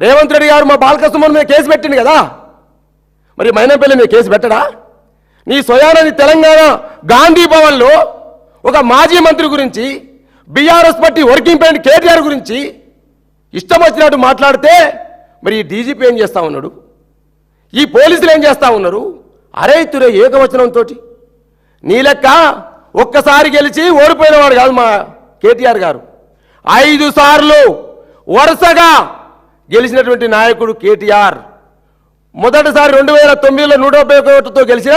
రేవంత్ రెడ్డి గారు మా బాలకృష్ణ మీద కేసు పెట్టింది కదా, మరి మైనంపల్లి మీద కేసు పెట్టడా? నీ స్వయానది తెలంగాణ గాంధీ భవన్లో ఒక మాజీ మంత్రి గురించి, BRS party working president KTR గురించి ఇష్టం వచ్చినట్టు మాట్లాడితే మరి ఈ డీజీపీ ఏం చేస్తా ఉన్నాడు, ఈ పోలీసులు ఏం చేస్తా ఉన్నారు? అరే తురే ఏకవచనంతో నీ లెక్క ఒక్కసారి గెలిచి ఓడిపోయినవాడు కాదు మా కేటీఆర్ గారు, 5 సార్లు వరుసగా గెలిచినటువంటి నాయకుడు కేటీఆర్. మొదటిసారి 2009లో 171 ఓట్లతో గెలిచిన,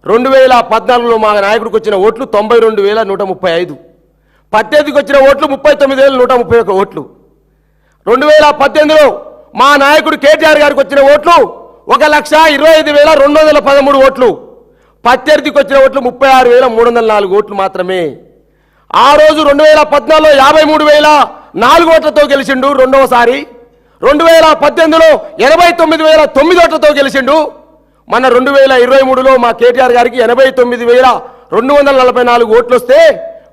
2014లో మా నాయకుడికి వచ్చిన ఓట్లు 92,135, 18కి వచ్చిన ఓట్లు 39,131 ఓట్లు, 2018లో మా నాయకుడు కేటీఆర్ గారికి వచ్చిన ఓట్లు 1,25,213 ఓట్లు, ప్రత్యర్థికి వచ్చిన ఓట్లు 36,304 ఓట్లు మాత్రమే. ఆ రోజు 2014లో 53,004 ఓట్లతో గెలిచిండు రెండవసారి, 2018లో 89,009 ఓట్లతో గెలిచిండు. మన 2023లో మా కేటీఆర్ గారికి 89,244 ఓట్లు వస్తే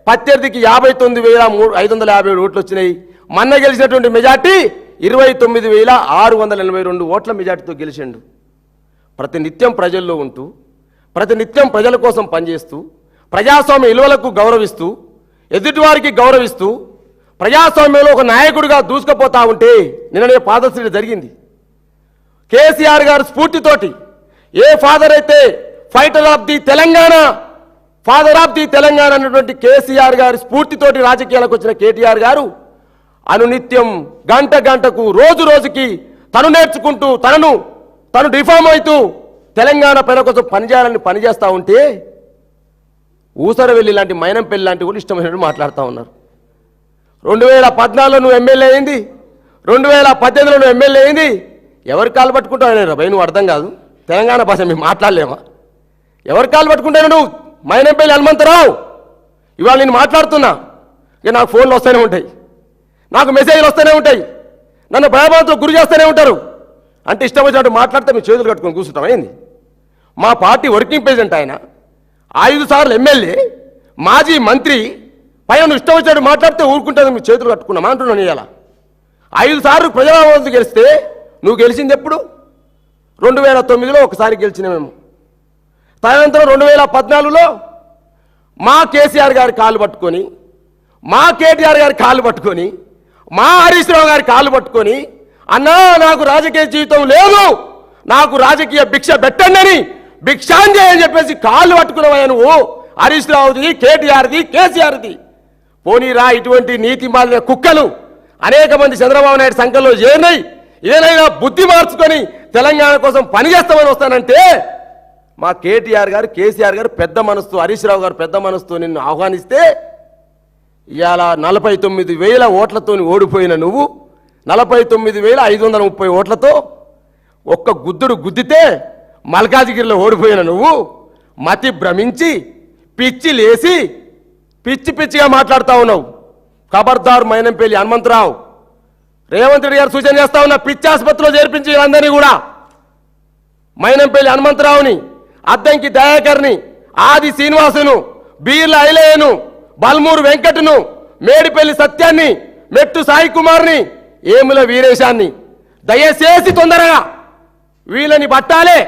ప్రత్యర్థికి 59,557 ఓట్లు వచ్చినాయి. మొన్న గెలిచినటువంటి మెజార్టీ 29,682 ఓట్ల మెజార్టీతో గెలిచిండు. ప్రతినిత్యం ప్రజల్లో ఉంటూ, ప్రతినిత్యం ప్రజల కోసం పనిచేస్తూ, ప్రజాస్వామ్య విలువలకు గౌరవిస్తూ, ఎదుటివారికి గౌరవిస్తూ, ప్రజాస్వామ్యంలో ఒక నాయకుడిగా దూసుకుపోతా ఉంటే నిన్ననే పాదశ్రీ జరిగింది. కేసీఆర్ గారు స్ఫూర్తితోటి, ఏ ఫాదర్ అయితే fighter of the Telangana, father of the Telangana అన్నటువంటి కేసీఆర్ గారి స్ఫూర్తితోటి రాజకీయాలకు వచ్చిన కేటీఆర్ గారు అనునిత్యం గంట గంటకు రోజు రోజుకి తను నేర్చుకుంటూ తను డిఫామ్ అవుతూ తెలంగాణ ప్రజల కోసం పనిచేయాలని పనిచేస్తూ ఉంటే ఊసరవెల్లి లాంటి మైనంపల్లి లాంటి కూడా ఇష్టమైనట్టు మాట్లాడుతూ ఉన్నారు. 2014లో నువ్వు ఎమ్మెల్యే అయింది, 2018లో నువ్వు ఎమ్మెల్యే అయింది, ఎవరి కాలు పట్టుకుంటావు భయ? నువ్వు అర్థం కాదు, తెలంగాణ భాష మేము మాట్లాడలేమా? ఎవరి కాలు పట్టుకుంటాను నువ్వు? మైనంపల్లి హనుమంతరావు. ఇవాళ నేను మాట్లాడుతున్నా, ఇక నాకు ఫోన్లు వస్తూనే ఉంటాయి, నాకు మెసేజ్లు వస్తూనే ఉంటాయి, నన్ను భయభావంతో గురి చేస్తూనే ఉంటారు. అంటే ఇష్టం వచ్చినట్టు మాట్లాడితే మీ చేతులు కట్టుకొని కూర్చుంటాం ఏంది? మా పార్టీ వర్కింగ్ ప్రెసిడెంట్ ఆయన, 5 సార్లు ఎమ్మెల్యే, మాజీ మంత్రి, పైన నువ్వు ఇష్టం వచ్చినట్టు మాట్లాడితే ఊరుకుంటుంది మీ చేతులు కట్టుకున్నామా అంటున్నాను. ఇలా 5 సార్లు ప్రజావాసు గెలిస్తే నువ్వు గెలిచింది ఎప్పుడు? 2009లో ఒకసారి గెలిచిన మేము. తదనంతరం 2014లో మా కేసీఆర్ గారి కాళ్ళు పట్టుకొని, మా కేటీఆర్ గారి కాళ్ళు పట్టుకొని, మా హరీష్ రావు గారి కాళ్ళు పట్టుకొని, అన్నా నాకు రాజకీయ జీవితం లేదు, నాకు రాజకీయ భిక్ష పెట్టండి అని భిక్షాంజయ్ అని చెప్పేసి కాళ్ళు పట్టుకున్నావయ్యా నువ్వు. హరీష్ రావుది, కేటీఆర్ది, కేసీఆర్ది. పోనీరా, ఇటువంటి నీతి మాలిన కుక్కలు అనేక మంది చంద్రబాబు నాయుడు సంఘంలో చేరినాయి, ఏదైనా బుద్ధి మార్చుకొని తెలంగాణ కోసం పనిచేస్తామని వస్తానంటే మా కేటీఆర్ గారు, కేసీఆర్ గారు పెద్ద మనసుతో, హరీష్ రావు గారు పెద్ద మనసుతో నిన్ను ఆహ్వానిస్తే ఇవాళ 49,000 ఓట్లతో ఓడిపోయిన నువ్వు 49,530 ఓట్లతో ఒక్క గుద్దుడు గుద్దితే మల్కాజిగిరిలో ఓడిపోయిన నువ్వు మతి భ్రమించి పిచ్చి లేసి పిచ్చిగా మాట్లాడుతూ ఉన్నావు. ఖబర్దార్ మైనంపల్లి హనుమంతరావు. రేవంత్ రెడ్డి గారు సూచన చేస్తా ఉన్నా, పిచ్చి ఆసుపత్రిలో చేర్పించి వీళ్ళందరినీ కూడా, మైనంపల్లి హనుమంతరావుని, అద్దంకి దయాకర్ని, ఆది శ్రీనివాసును, బీర్ల ఐలయ్యను, బల్మూరు వెంకటను, మేడిపల్లి సత్యాన్ని, మెట్టు సాయి కుమార్ని, ఏముల వీరేశాన్ని దయచేసి తొందరగా వీళ్ళని పట్టాలే,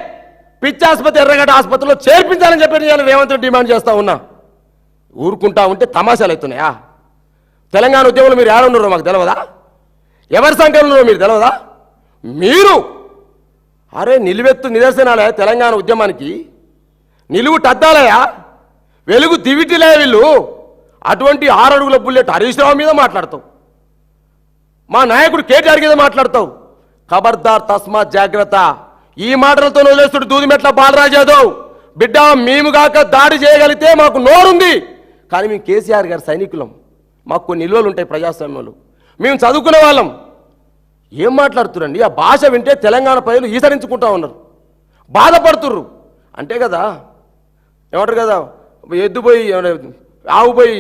పిచ్చి ఆసుపత్రి ఎర్రగడ్డ ఆసుపత్రిలో చేర్పించాలని చెప్పి రేవంత్ రెడ్డి డిమాండ్ చేస్తా ఉన్నా. ఊరుకుంటా ఉంటే తమాషాలు అవుతున్నాయా? తెలంగాణ ఉద్యమంలో మీరు ఏడున్నారో మాకు తెలియదా? ఎవరి సంఖ్యలో ఉన్నారో మీరు తెలియదా? మీరు అరే నిలువెత్తు నిదర్శనాలే తెలంగాణ ఉద్యమానికి, నిలువు టద్దాలయా, వెలుగు దివిటిలే వీళ్ళు. అటువంటి 6 అడుగుల బుల్లెట్ హరీష్ రావు మీద మాట్లాడతావు, మా నాయకుడు కేటీఆర్ మీద మాట్లాడతావు. ఖబర్దార్, తస్మాత్ జాగ్రత్త. ఈ మాటలతో వదిలేస్తుడు దూదిమెట్ల బాలరాజ్ యాదవ్. బిడ్డ, మేము కాక దాడి చేయగలిగితే మాకు నోరుంది, కానీ మేము కేసీఆర్ గారి సైనికులం, మాకు కొన్ని నిల్వలు ఉంటాయి ప్రజాస్వామ్యంలో, మేము చదువుకునే వాళ్ళం. ఏం మాట్లాడుతురండి? ఆ భాష వింటే తెలంగాణ ప్రజలు ఈసరించుకుంటా ఉన్నారు, బాధపడుతుర్రు. అంటే కదా ఏమంటారు కదా, ఎద్దు పోయి ఆవు పోయి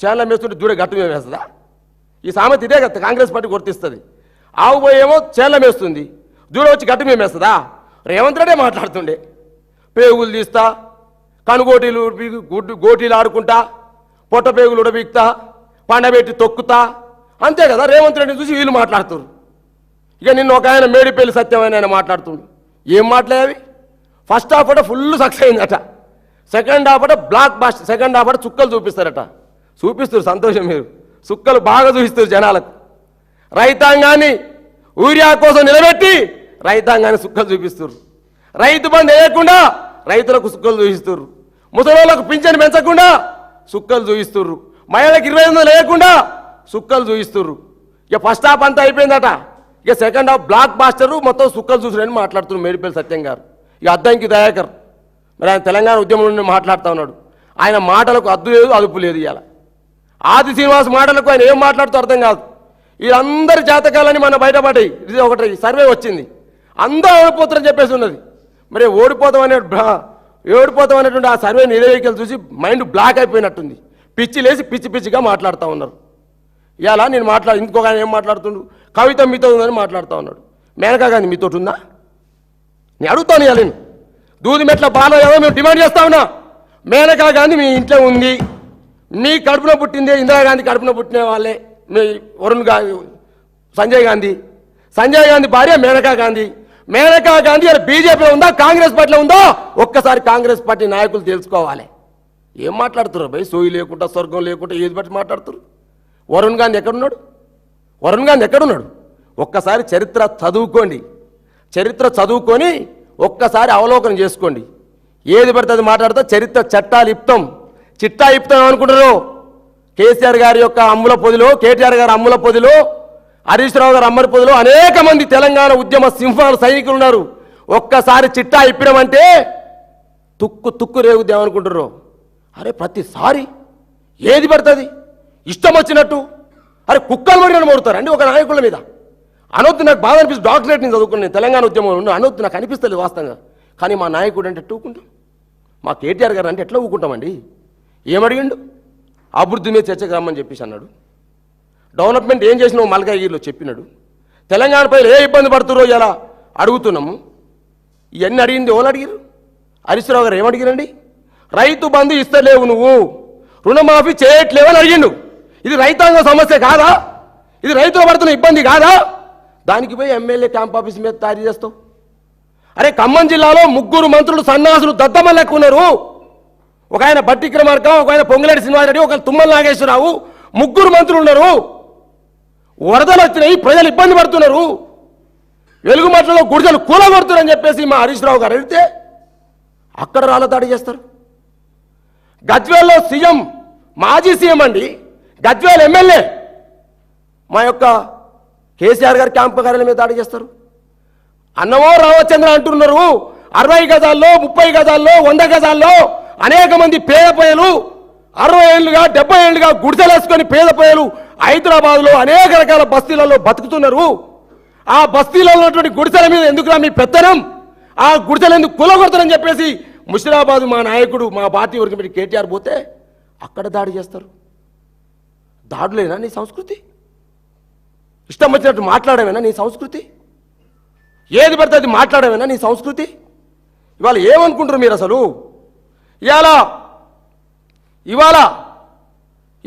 చేనుల మేస్తుంటే దూరే గట్టు మేము వేస్తుందా? ఈ సామెత ఇదే కదా కాంగ్రెస్ పార్టీ గుర్తిస్తుంది. ఆవు పోయి ఏమో చేనుల మేస్తుంది, దూరం వచ్చి గట్టు మేము వేస్తుందా? రేవంత్ రెడ్డి మాట్లాడుతుండే, పేగులు తీస్తా, కనుగోటీలు గోటీలు ఆడుకుంటా, పొట్ట పేగులు ఉడబీక్తా, పండబెట్టి తొక్కుతా, అంతే కదా రేవంత్ రెడ్డిని చూసి వీళ్ళు మాట్లాడుతున్నారు. ఇక నిన్న ఒక ఆయన మేడిపల్లి సత్యమైన ఆయన మాట్లాడుతుండు. ఏం మాట్లాడేవి? ఫస్ట్ హాఫ్ అట ఫుల్ సక్సెస్ అయిందట, సెకండ్ హాఫ్ అట బ్లాక్ బాస్ట్, సెకండ్ హాఫ్ అట చుక్కలు చూపిస్తారట. చూపిస్తారు, సంతోషం, మీరు చుక్కలు బాగా చూపిస్తారు జనాలకు. రైతాంగాన్ని ఊరియా కోసం నిలబెట్టి రైతాంగాన్ని చుక్కలు చూపిస్తారు. రైతు బంధు వేయకుండా రైతులకు చుక్కలు చూపిస్తారు. ముసలోళ్ళకు పింఛను పెంచకుండా చుక్కలు చూపిస్తుర్రు. మహిళలకు 2500 లేకుండా చుక్కలు చూపిస్తుర్రు. ఇక ఫస్ట్ హాఫ్ అంతా అయిపోయిందట, ఇక సెకండ్ హాఫ్ బ్లాక్ బాస్టరు మొత్తం చుక్కలు చూసురని మాట్లాడుతున్నారు మేడిపల్లి సత్యం గారు. ఇక అద్దంకి దయాకర్ మరి ఆయన తెలంగాణ ఉద్యమం నుండి మాట్లాడుతూ ఉన్నాడు. ఆయన మాటలకు అద్దు లేదు, అదుపు లేదు. ఇవాళ ఆది శ్రీనివాస్ మాటలకు ఆయన ఏం మాట్లాడుతూ అర్థం కాదు. వీళ్ళందరి జాతకాలని మన బయటపడ్డాయి. ఇది ఒకటి సర్వే వచ్చింది, అందరూ ఓడిపోతారని చెప్పేసి ఉన్నది. మరి ఓడిపోతాం అనేటువంటి ఆ సర్వే నివేదికలు చూసి మైండ్ బ్లాక్ అయిపోయినట్టుంది. పిచ్చి లేసి పిచ్చిగా మాట్లాడుతూ ఉన్నారు. ఇలా నేను ఇంకొక ఆయన ఏం మాట్లాడుతుండు, కవిత మీతో ఉందని మాట్లాడుతూ ఉన్నాడు. మేనకా గాంధీ మీతో ఉందా? నేను అడుగుతాను. ఇవాళ నేను దూది మెట్ల బాలయ్య మేము డిమాండ్ చేస్తా ఉన్నా. మేనకా గాంధీ మీ ఇంట్లో ఉంది, మీ కడుపున పుట్టిందే ఇందిరాగాంధీ కడుపున పుట్టిన వాళ్ళే మీ వరుణ్ గాంధీ, సంజయ్ గాంధీ భార్య మేనకా గాంధీ. మేనకా గాంధీ ఇలా బీజేపీలో ఉందా, కాంగ్రెస్ పార్టీలో ఉందో ఒక్కసారి కాంగ్రెస్ పార్టీ నాయకులు తెలుసుకోవాలి. ఏం మాట్లాడుతున్నారు భయ్? సోయి లేకుండా స్వర్గం లేకుండా ఏది బట్టి మాట్లాడుతున్నారు. వరుణ్ గాంధీ ఎక్కడున్నాడు? ఒక్కసారి చరిత్ర చదువుకొని ఒక్కసారి అవలోకనం చేసుకోండి. ఏది పడితే అది మాట్లాడితే చరిత్ర చిట్టా ఇప్తాం అనుకుంటారు. కేసీఆర్ గారి యొక్క అమ్ముల పొదిలో, కేటీఆర్ గారి అమ్ముల పొదిలో, హరీష్ రావు గారు అమ్మడి పొదిలో అనేక మంది తెలంగాణ ఉద్యమ సింహాలు సైనికులు ఉన్నారు. ఒక్కసారి చిట్టా ఇప్పినామంటే తుక్కు రేగుద్దాం అనుకుంటారు. అరే ప్రతిసారి ఏది పడుతుంది ఇష్టం వచ్చినట్టు అరే కుక్కలు మడి మోడుతారు అండి ఒక నాయకుల మీద. అనొద్దు, నాకు బాధ అనిపిస్తుంది. డాక్టరేట్ నేను చదువుకున్నాను, తెలంగాణ ఉద్యమంలో అనొద్దు, నాకు అనిపిస్తుంది వాస్తవంగా. కానీ మా నాయకుడు అంటే ఎట్లా ఊకుంటాం? మా కేటీఆర్ గారు అంటే ఎట్లా ఊకుంటామండి? ఏమడిగిండు? అభివృద్ధి మీద చర్చకు రమ్మని చెప్పేసి అన్నాడు. డెవలప్మెంట్ ఏం చేసినావు మల్కాగిరిలో చెప్పినాడు. తెలంగాణ ప్రజలు ఏ ఇబ్బంది పడుతురో ఇలా అడుగుతున్నాము. ఇవన్నీ అడిగింది ఎవరు అడిగారు? హరీష్ రావు గారు ఏమడిగారండి? రైతు బంధు ఇస్తలేవు, నువ్వు రుణమాఫీ చేయట్లేవని అడిగిండు. ఇది రైతాంగ సమస్య కాదా? ఇది రైతులు పడుతున్న ఇబ్బంది కాదా? దానికి పోయి ఎమ్మెల్యే క్యాంప్ ఆఫీస్ మీద తయారు చేస్తావు. అరే ఖమ్మం జిల్లాలో 3 మంత్రులు సన్నాసులు దద్దమల్లకు ఉన్నారు. ఒక ఆయన బట్టి విక్రమార్క, ఒక ఆయన పొంగులేటి శ్రీనివాసరెడ్డి, ఒక తుమ్మల నాగేశ్వరరావు, 3 మంత్రులు ఉన్నారు. వరదలు వచ్చినాయి, ప్రజలు ఇబ్బంది పడుతున్నారు, వెలుగుమట్లలో గుడిసెలు కూలగొడుతున్నారని చెప్పేసి మా హరీష్ రావు గారు అడిగితే అక్కడ రాళ్ళ దాడి చేస్తారు. గజ్వేల్లో సీఎం, మాజీ సీఎం అండి, గజ్వేల్ ఎమ్మెల్యే మా యొక్క కేసీఆర్ గారి క్యాంపు కార్యాలయం మీద దాడి చేస్తారు. అన్నమో రామచంద్ర అంటున్నారు. 60 గజాల్లో, 30 గజాల్లో, 100 గజాల్లో అనేక మంది పేద ప్రజలు 60 ఏళ్ళుగా 70 ఏళ్ళుగా గుడిసెలేసుకొని పేద ప్రజలు హైదరాబాద్లో అనేక రకాల బస్తీలలో బతుకుతున్నారు. ఆ బస్తీలలో ఉన్నటువంటి గుడిసెల మీద ఎందుకురా మీ పెత్తనం? ఆ గుడిసెలు ఎందుకు కూలగొడతారని చెప్పేసి ముషిరాబాద్ మా నాయకుడు, మా పార్టీ వరకు పెట్టి కేటీఆర్ పోతే అక్కడ దాడి చేస్తారు. దాడులేనా నీ సంస్కృతి? ఇష్టం వచ్చినట్టు మాట్లాడమేనా నీ సంస్కృతి? ఏది పడితే అది మాట్లాడమేనా నీ సంస్కృతి? ఇవాళ ఏమనుకుంటారు మీరు అసలు? ఇవాళ